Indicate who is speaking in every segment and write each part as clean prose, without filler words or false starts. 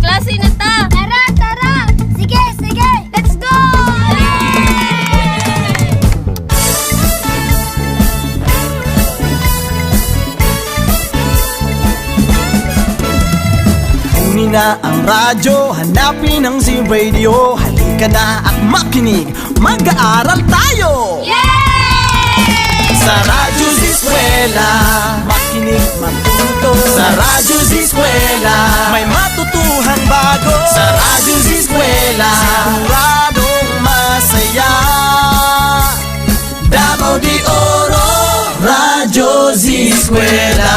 Speaker 1: Klase na ta!
Speaker 2: Tara, tara! Sige, sige! Let's go!
Speaker 3: Kunin na ang radyo, hanapin ang Z-Radio. Halika na at makinig, mag-aaral tayo! Sa Radyo Z-eskwela, makinig matuto. Sa Radyo Z-eskwela, may matutuhang bago. Sa Radyo Z-eskwela, siguradong masaya. Davao de Oro, Radyo Z-eskwela.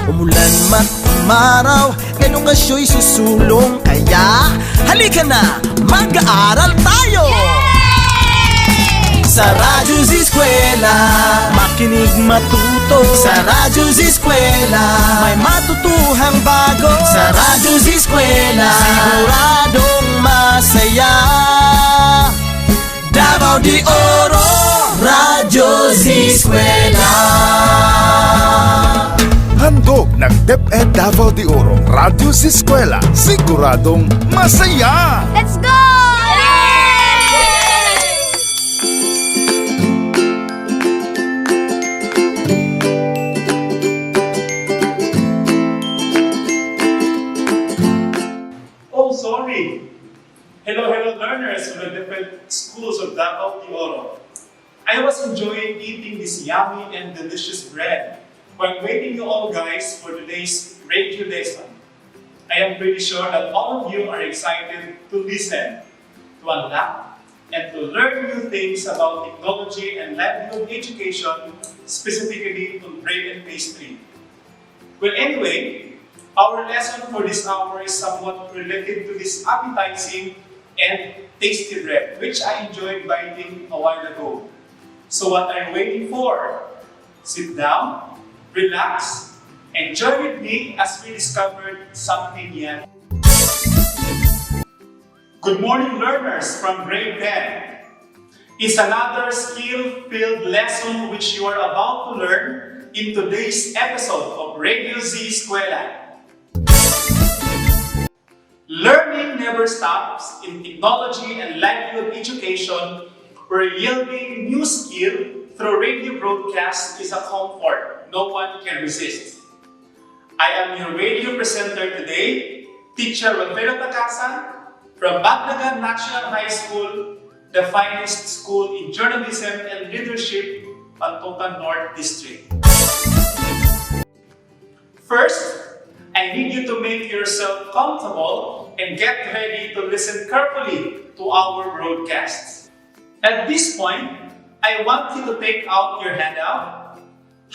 Speaker 3: Umulan man umaraw, edukasyo'y susulong. Kaya halika na, mag-aaral tayo! Sa Radyo Z-eskwela, makinig matuto. Sa Radyo Z-eskwela, may matutuhang bago. Sa Radyo Z-eskwela, siguradong masaya. Davao de Oro, Radyo Z-eskwela.
Speaker 4: Handog ng DepEd Davao de Oro, Radyo Z-eskwela, siguradong masaya!
Speaker 2: Let's go!
Speaker 5: Oh, sorry. Hello learners from the different schools of Davao de Oro. I was enjoying eating this yummy and delicious bread while waiting you all guys for today's radio lesson. I am pretty sure that all of you are excited to listen, to unlock, and to learn new things about technology and livelihood education, specifically on bread and pastry. Well, anyway, our lesson for this hour is somewhat related to this appetizing and tasty bread, which I enjoyed biting a while ago. So what are you waiting for? Sit down, relax, and join with me as we discovered something yet. Good morning, learners from grade 10. It's another skill-filled lesson which you are about to learn in today's episode of Radio Z-eskwela. Learning never stops in technology and livelihood education, where yielding new skill through radio broadcast is a comfort no one can resist. I am your radio presenter today, Teacher 𝗪𝗶𝗪 from Bagnagan National High School, the finest school in journalism and leadership, Pantocan North District. First, I need you to make yourself comfortable and get ready to listen carefully to our broadcasts. At this point, I want you to take out your handout,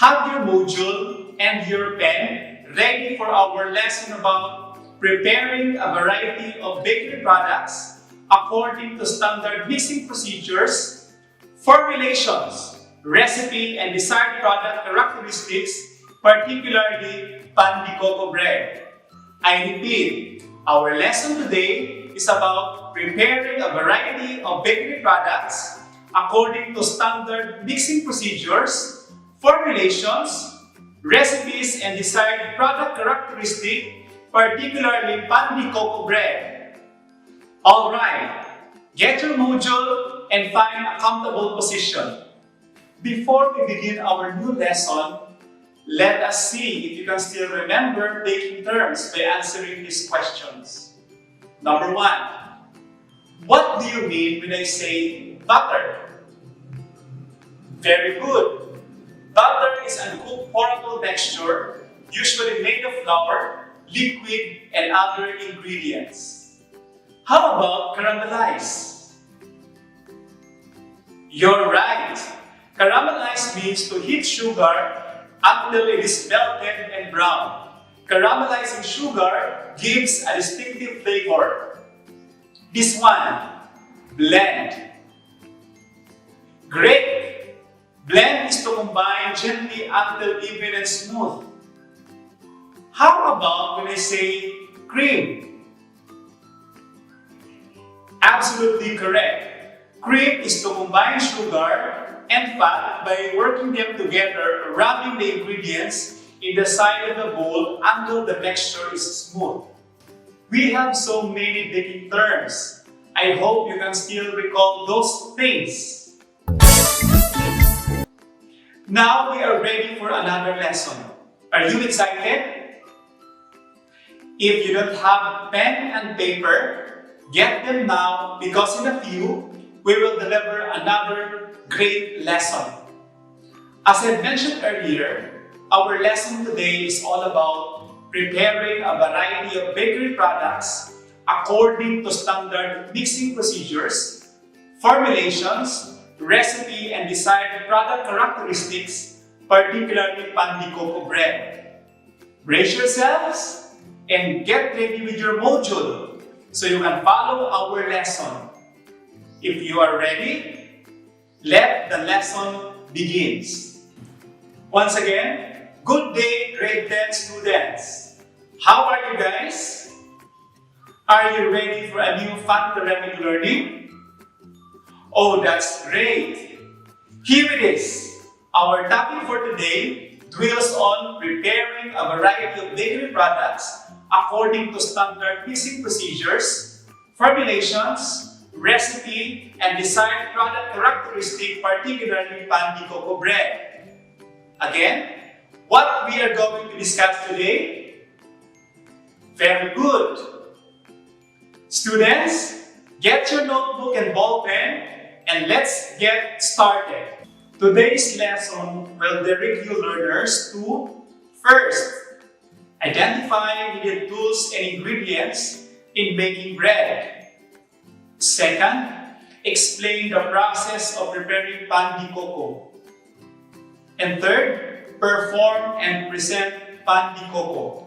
Speaker 5: have your module and your pen ready for our lesson about preparing a variety of bakery products according to standard mixing procedures, formulations, recipe, and desired product characteristics, particularly 𝗵𝗵𝗂𝗶𝗵 bread. I repeat, our lesson today is about preparing a variety of bakery products according to standard mixing procedures, formulations, recipes, and desired product characteristics, particularly 𝗵𝗵𝗂𝗶𝗵 bread. Alright, get your module and find a comfortable position. Before we begin our new lesson, let us see if you can still remember baking terms by answering these questions. Number 1. What do you mean when I say butter? Very good. Butter is an uncooked pourable mixture, usually made of flour, liquid, and other ingredients. How about caramelize? You're right. Caramelize means to heat sugar until it is melted and brown. Caramelizing sugar gives a distinctive flavor. This one, blend. Great! Blend is to combine gently until even and smooth. How about when I say cream? Absolutely correct. Cream is to combine sugar and fat by working them together, rubbing the ingredients in the side of the bowl until the mixture is smooth. We have so many baking terms. I hope you can still recall those things. Now we are ready for another lesson. Are you excited? If you don't have pen and paper, get them now because in a few, we will deliver another great lesson. As I mentioned earlier, our lesson today is all about preparing a variety of bakery products according to standard mixing procedures, formulations, recipe, and desired product characteristics, particularly 𝗠𝗵𝗂𝗶𝗶 bread. Brace yourselves and get ready with your module so you can follow our lesson. If you are ready, let the lesson begins. Once again, good day, grade 10 students. How are you guys? Are you ready for a new fun academic learning? Oh, that's great! Here it is. Our topic for today dwells on preparing a variety of bakery products according to standard mixing procedures, formulations, recipe, and desired product characteristic, particularly 𝗠𝗵𝗂𝗶𝗶 bread. Again, what we are going to discuss today? Very good! Students, get your notebook and ball pen and let's get started. Today's lesson will direct you learners to first, identify needed tools and ingredients in making bread. Second, explain the process of preparing 𝗠𝗵𝗂𝗂. And third, perform and present 𝗠𝗵𝗂𝗂.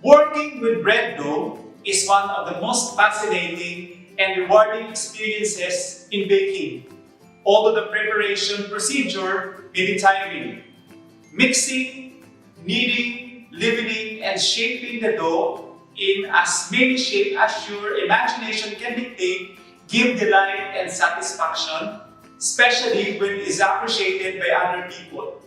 Speaker 5: Working with bread dough is one of the most fascinating and rewarding experiences in baking, although the preparation procedure may be tiring. Mixing, kneading, leavening, and shaping the dough in as many shapes as your imagination can dictate give delight and satisfaction, especially when it is appreciated by other people.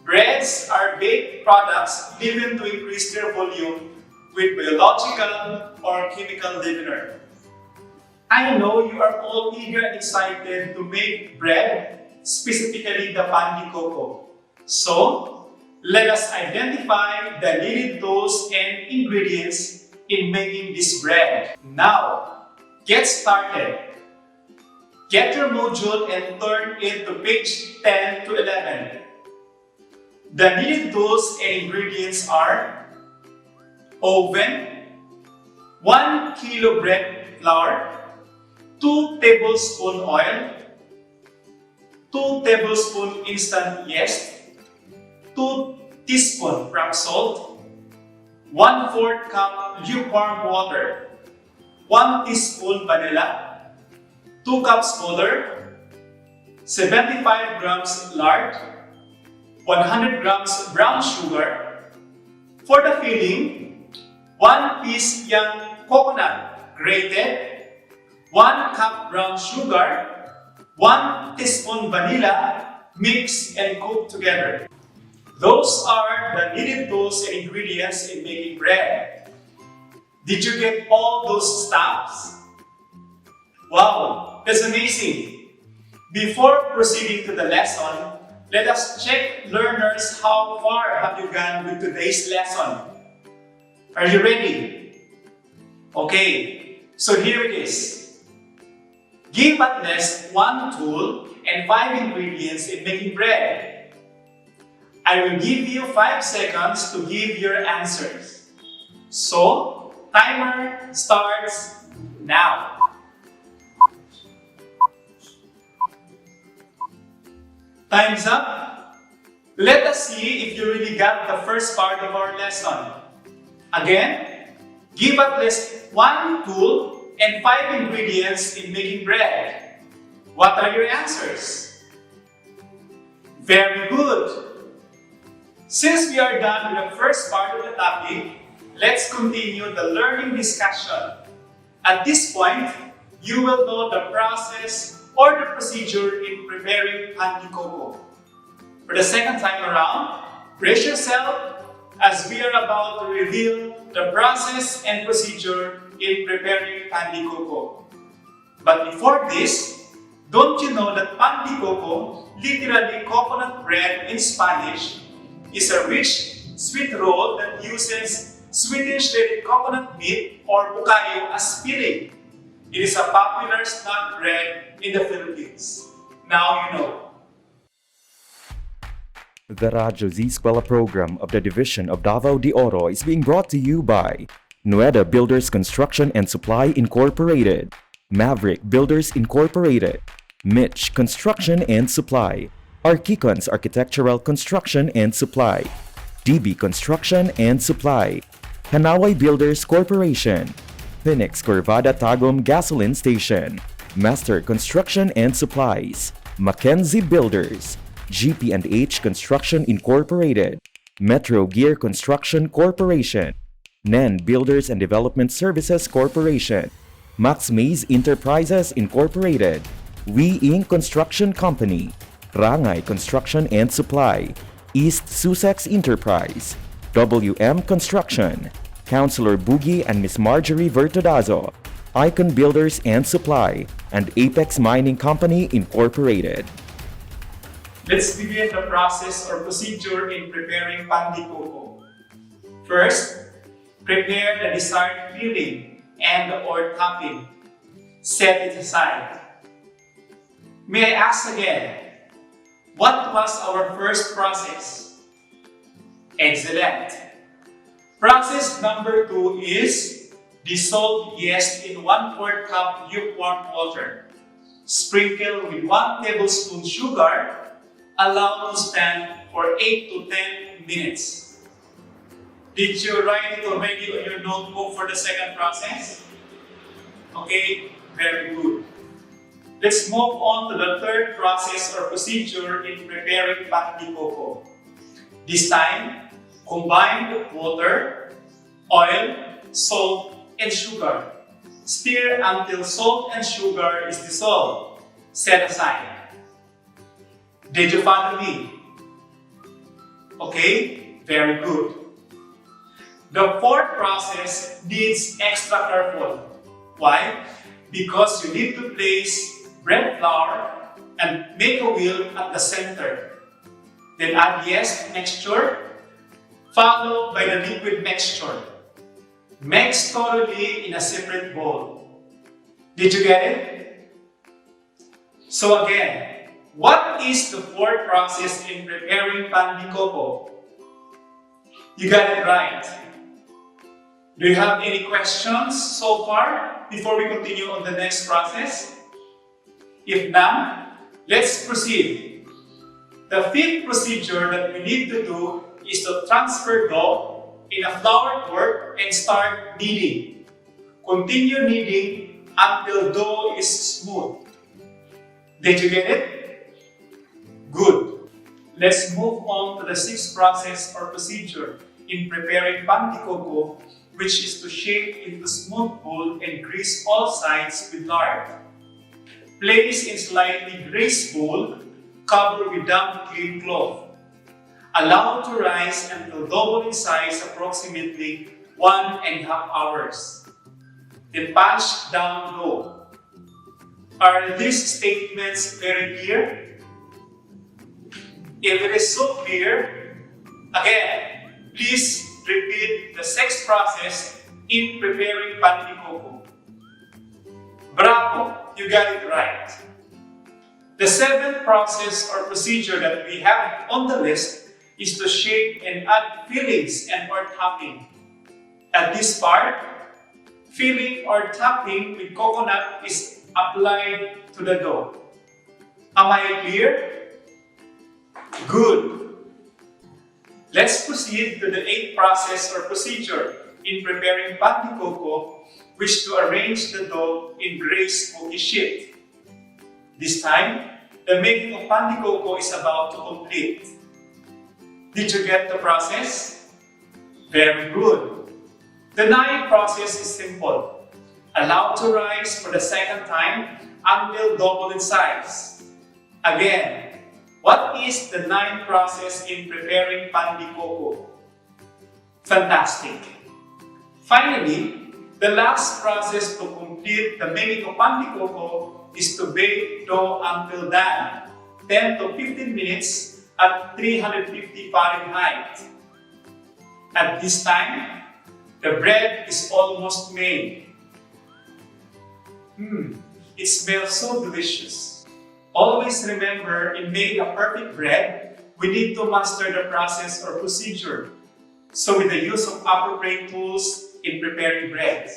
Speaker 5: Breads are baked products leavened to increase their volume with biological or chemical leavener. I know you are all eager and excited to make bread, specifically the 𝗠𝗵𝗂𝗂. So, let us identify the needed tools and ingredients in making this bread. Now, get started. Get your module and turn it to page 10 to 11. The needed tools and ingredients are oven, 1 kilo bread flour, 2 tablespoons oil, 2 tablespoons instant yeast, 2 teaspoons rock salt, 1/4 cup lukewarm water, 1 teaspoon vanilla, 2 cups butter, 75 grams lard, 100 grams brown sugar. For the filling, 1 piece young coconut grated, 1 cup brown sugar, 1 teaspoon vanilla, mix and cook together. Those are the needed tools and ingredients in making bread. Did you get all those stuffs? Wow, that's amazing! Before proceeding to the lesson, let us check learners how far have you gone with today's lesson. Are you ready? Okay, so here it is. Give at least 1 tool and 5 ingredients in making bread. I will give you 5 seconds to give your answers. So, timer starts now. Time's up. Let us see if you really got the first part of our lesson. Again, give at least 1 tool and 5 ingredients in making bread. What are your answers? Very good. Since we are done with the first part of the topic, let's continue the learning discussion. At this point, you will know the process or the procedure in preparing 𝗠𝗵𝗂𝗂. For the second time around, brace yourself as we are about to reveal the process and procedure in preparing 𝗠𝗵𝗂𝗂. But before this, don't you know that 𝗠𝗵𝗂𝗂, literally coconut bread in Spanish, is a rich, sweet roll that uses sweetened shredded coconut meat or bukayo as filling. It is a popular snack bread in the Philippines. Now you know.
Speaker 1: The Radyo Z-eskwela program of the Division of Davao de Oro is being brought to you by Nueda Builders Construction and Supply Incorporated, Maverick Builders Incorporated, Mitch Construction and Supply, Archicons Architectural Construction and Supply, DB Construction and Supply, Hanaway Builders Corporation, Phoenix Corvada Tagum Gasoline Station, Master Construction and Supplies, Mackenzie Builders, GP&H Construction Incorporated, Metro Gear Construction Corporation, NEN Builders and Development Services Corporation, Max Mays Enterprises Incorporated, We Inc. Construction Company, Rangay Construction and Supply, East Sussex Enterprise, WM Construction, Councilor Boogie and Miss Marjorie Vertodazo, Icon Builders and Supply, and Apex Mining Company Incorporated.
Speaker 5: Let's begin the process or procedure in preparing 𝗠𝗵𝗂𝗂. First, prepare the desired filling and or topping. Set it aside. May I ask again, what was our first process? Excellent. Process number 2 is dissolve yeast in 1/4 cup lukewarm water. Sprinkle with 1 tablespoon sugar. Allow to stand for 8 to 10 minutes. Did you write it already on your notebook for the second process? Okay, very good. Let's move on to the third process or procedure in preparing 𝗠𝗵𝗂𝗂. This time, combine the water, oil, salt, and sugar. Stir until salt and sugar is dissolved. Set aside. Did you follow me? Okay, very good. The fourth process needs extra careful. Why? Because you need to place bread flour and make a wheel at the center. Then add yeast mixture, followed by the liquid mixture. Mix thoroughly in a separate bowl. Did you get it? So again, what is the fourth process in preparing 𝗠𝗵𝗂𝗂? You got it right. Do you have any questions so far before we continue on the next process? If none, let's proceed. The fifth procedure that we need to do is to transfer dough in a flour board and start kneading. Continue kneading until dough is smooth. Did you get it? Good. Let's move on to the sixth process or procedure in preparing 𝗠𝗵𝗂𝗂, which is to shape into smooth bowl and grease all sides with lard. Place in slightly greased bowl, cover with damp clean cloth. Allow to rise until double in size approximately 1.5 hours. Then punch down dough. Are these statements very clear? If it is so clear, again, please repeat the sixth process in preparing 𝗠𝗵𝗂𝗂. Bravo! You got it right. The seventh process or procedure that we have on the list is to shape and add fillings and or topping. At this part, filling or topping with coconut is applied to the dough. Am I clear? Good. Let's proceed to the eighth process or procedure in preparing 𝗠𝗵𝗂𝗂, which to arrange the dough in gray smoky sheet. This time, the making of 𝗠𝗵𝗂𝗂 is about to complete. Did you get the process? Very good. The ninth process is simple. Allow to rise for the second time until double in size. Again, what is the ninth process in preparing 𝗵𝗵𝗂𝗀? Fantastic! Finally, the last process to complete the making of 𝗵𝗵𝗂𝗀 is to bake dough until done, 10 to 15 minutes at 350 Fahrenheit. At this time, the bread is almost made. It smells so delicious. Always remember, in making a perfect bread, we need to master the process or procedure. So with the use of appropriate tools in preparing bread.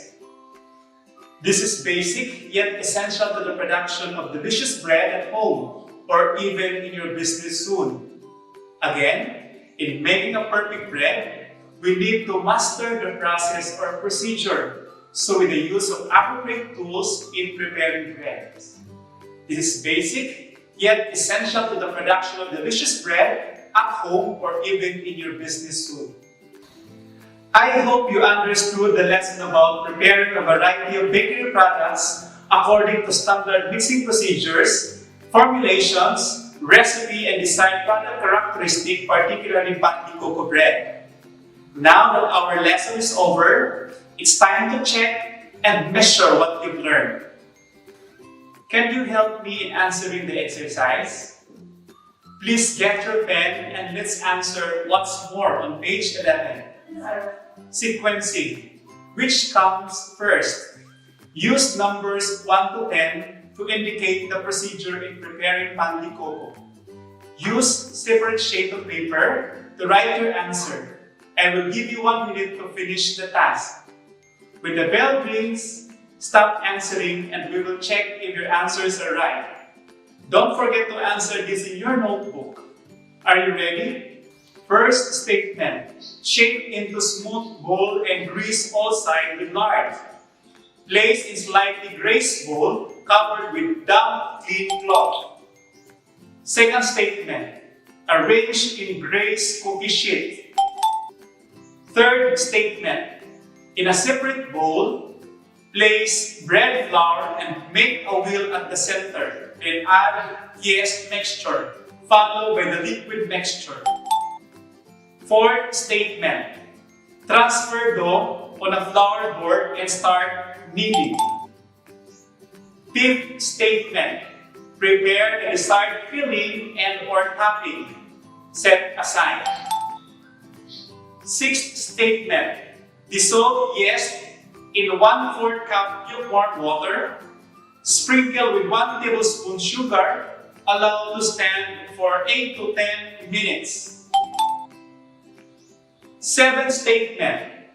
Speaker 5: This is basic yet essential to the production of delicious bread at home or even in your business soon. Again, in making a perfect bread, we need to master the process or procedure. So with the use of appropriate tools in preparing bread. This is basic yet essential to the production of delicious bread at home or even in your business soon. I hope you understood the lesson about preparing a variety of bakery products according to standard mixing procedures, formulations, recipe, and desired product characteristic, particularly 𝗵𝗵𝗂𝗀 bread. Now that our lesson is over, it's time to check and measure what you've learned. Can you help me in answering the exercise? Please get your pen and let's answer what's more on page 11. Sequencing. Which comes first? Use numbers 1 to 10 to indicate the procedure in preparing 𝗵𝗵𝗂𝗀. Use separate sheet of paper to write your answer. I will give you 1 minute to finish the task. When the bell rings, stop answering and we will check if your answers are right. Don't forget to answer this in your notebook. Are you ready? First statement. Shape into smooth bowl and grease all sides with lard. Place in slightly greased bowl covered with damp, clean cloth. Second statement. Arrange in greased cookie sheet. Third statement. In a separate bowl, place bread flour and make a wheel at the center and add yeast mixture, followed by the liquid mixture. Fourth statement. Transfer dough on a flour board and start kneading. Fifth statement. Prepare the desired filling and or topping. Set aside. Sixth statement. Dissolve yeast in 1/4 cup lukewarm water. Sprinkle with 1 tablespoon sugar. Allow to stand for 8 to 10 minutes. Seventh statement.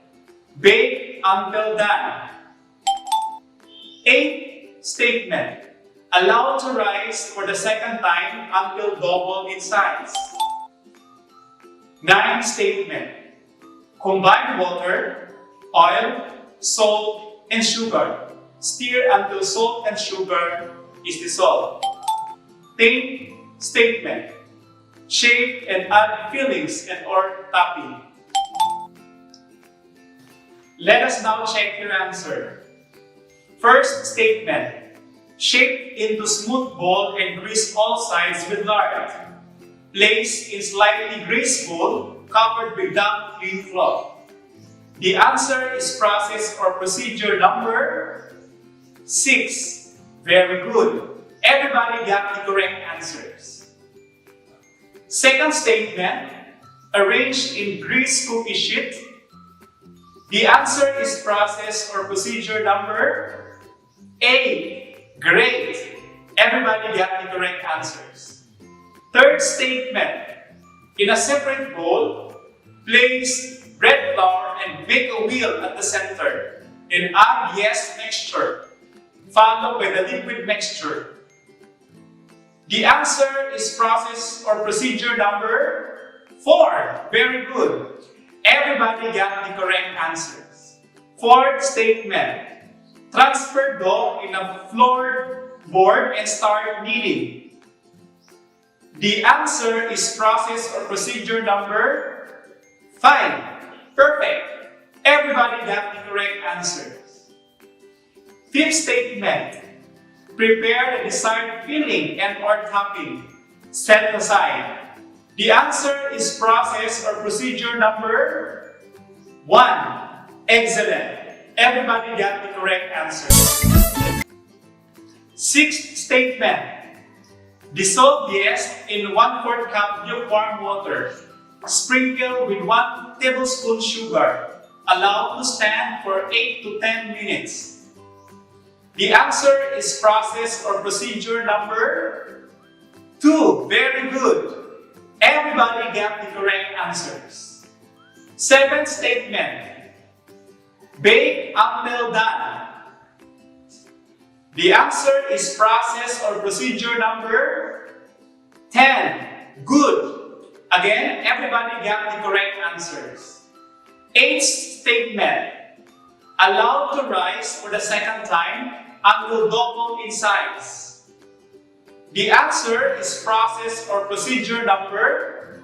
Speaker 5: Bake until done. Eighth statement. Allow to rise for the second time until double in size. Ninth statement. Combine water, oil, salt, and sugar. Stir until salt and sugar is dissolved. 10th statement. Shape and add fillings and or topping. Let us now check your answer. First statement. Shape into smooth ball and grease all sides with lard. Place in slightly greased bowl covered with damp, clean cloth. The answer is process or procedure number 6. Very good. Everybody got the correct answers. Second statement. Arrange in greased cookie sheet. The answer is process or procedure number 8. Great. Everybody got the correct answers. Third statement. In a separate bowl, place bread flour and make a wheel at the center and add yeast mixture, followed by the liquid mixture. The answer is process or procedure number 4. Very good. Everybody got the correct answers. Fourth statement. Transfer dough in a floor board and start kneading. The answer is process or procedure number 5. Perfect. Everybody got the correct answers. Fifth statement. Prepare the desired filling and or topping. Set aside. The answer is process or procedure number 1. Excellent. Everybody got the correct answer. Sixth statement. Dissolve the yeast in 1/4 cup lukewarm water. Sprinkle with 1 tablespoon sugar. Allow to stand for 8 to 10 minutes. The answer is process or procedure number 2. Very good. Everybody got the correct answers. Seventh statement. Bake until done. The answer is process or procedure number 10. Good. Again, everybody got the correct answers. Eighth statement. Allow to rise for the second time until double in size. The answer is process or procedure number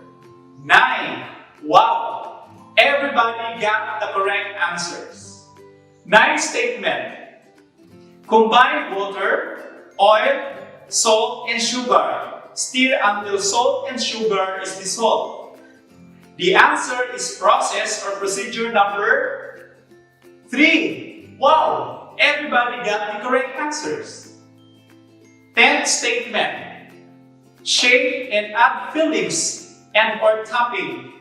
Speaker 5: 9. Wow! Everybody got the correct answers. Ninth statement. Combine water, oil, salt, and sugar. Stir until salt and sugar is dissolved. The answer is process or procedure number 3. Wow! Everybody got the correct answers. 10th statement. Shape and add fillings and or topping.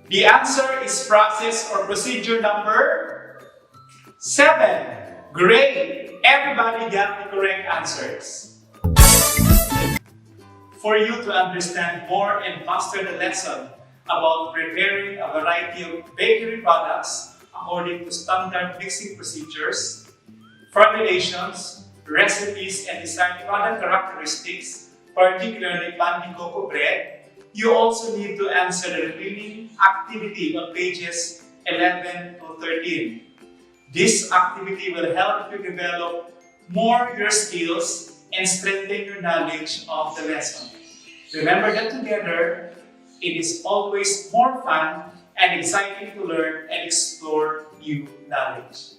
Speaker 5: The answer is process or procedure number 7. Great! Everybody got the correct answers. For you to understand more and master the lesson about preparing a variety of bakery products according to standard mixing procedures, formulations, recipes, and desired product characteristics, particularly pan de coco bread, you also need to answer the remaining activity on pages 11 to 13. This activity will help you develop more your skills and strengthen your knowledge of the lesson. Remember that together, it is always more fun and exciting to learn and explore new knowledge.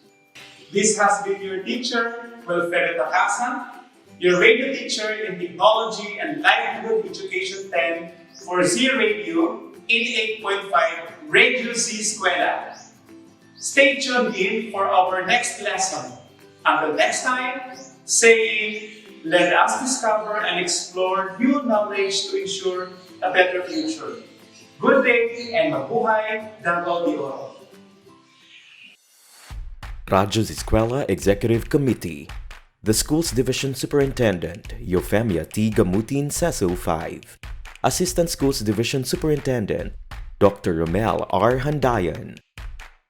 Speaker 5: This has been your teacher, 𝗪𝗶𝗹𝗪, your radio teacher in Technology and Livelihood Education 10 for Z Radio 88.5 Radio 𝗔𝗂𝗄𝗏. Stay tuned in for our next lesson. Until next time, saying, let us discover and explore new knowledge to ensure a better future. Good day and mabuhay Davao de Oro.
Speaker 1: 𝗪𝗔𝗂𝗏𝗃 Executive Committee. The School's Division Superintendent, 𝗏𝗵𝗂𝗃 5. Assistant Schools Division Superintendent, Dr. Romel R. Handayan.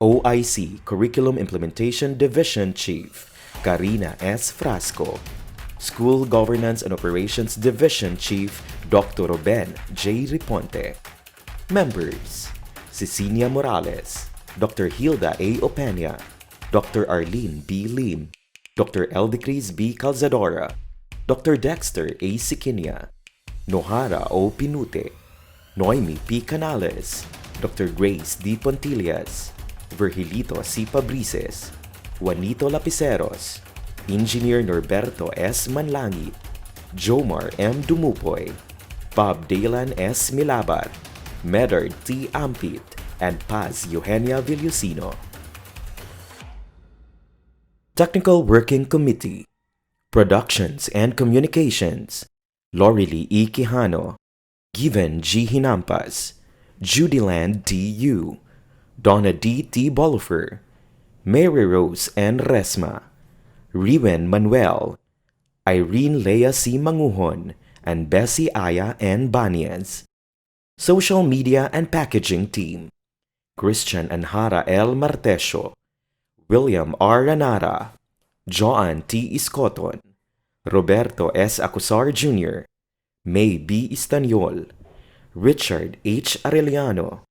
Speaker 1: OIC Curriculum Implementation Division Chief, Karina S. Frasco. School Governance and Operations Division Chief, Dr. Ruben J. Riponte. Members: Cecilia Morales, Dr. Hilda A. Opeña, Dr. Arlene B. Lim, Dr. Eldecris B. Calzadora, Dr. Dexter A. Siquinia, Nohara O. Pinute, Noemi P. Canales, Dr. Grace D. Pontillas, Virgilito C. Pabrices, Juanito Lapiceros, Engineer Norberto S. Manlangit, Jomar M. Dumupoy, Bob Daylan S. Milabar, Medard T. Ampit, and Paz Eugenia Villusino. Technical Working Committee. Productions and Communications, Lorely E. Quijano, Given G. Hinampas, Judyland D. U, Donna D. T. Bolifer, Mary Rose N. Resma, Riwen Manuel, Irene Lea C. Manguhon, and Bessie Aya N. Baniez. Social Media and Packaging Team, Christian Anhara L. Martesio, William R. Ranara, Joan T. Iscoton, Roberto S. Acusar Jr., May B. Istanyol, Richard H. Arellano,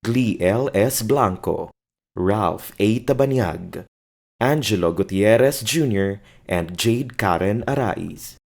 Speaker 1: Glee L. S. Blanco, Ralph A. Tabanyag, Angelo Gutierrez Jr., and Jade Karen Araiz.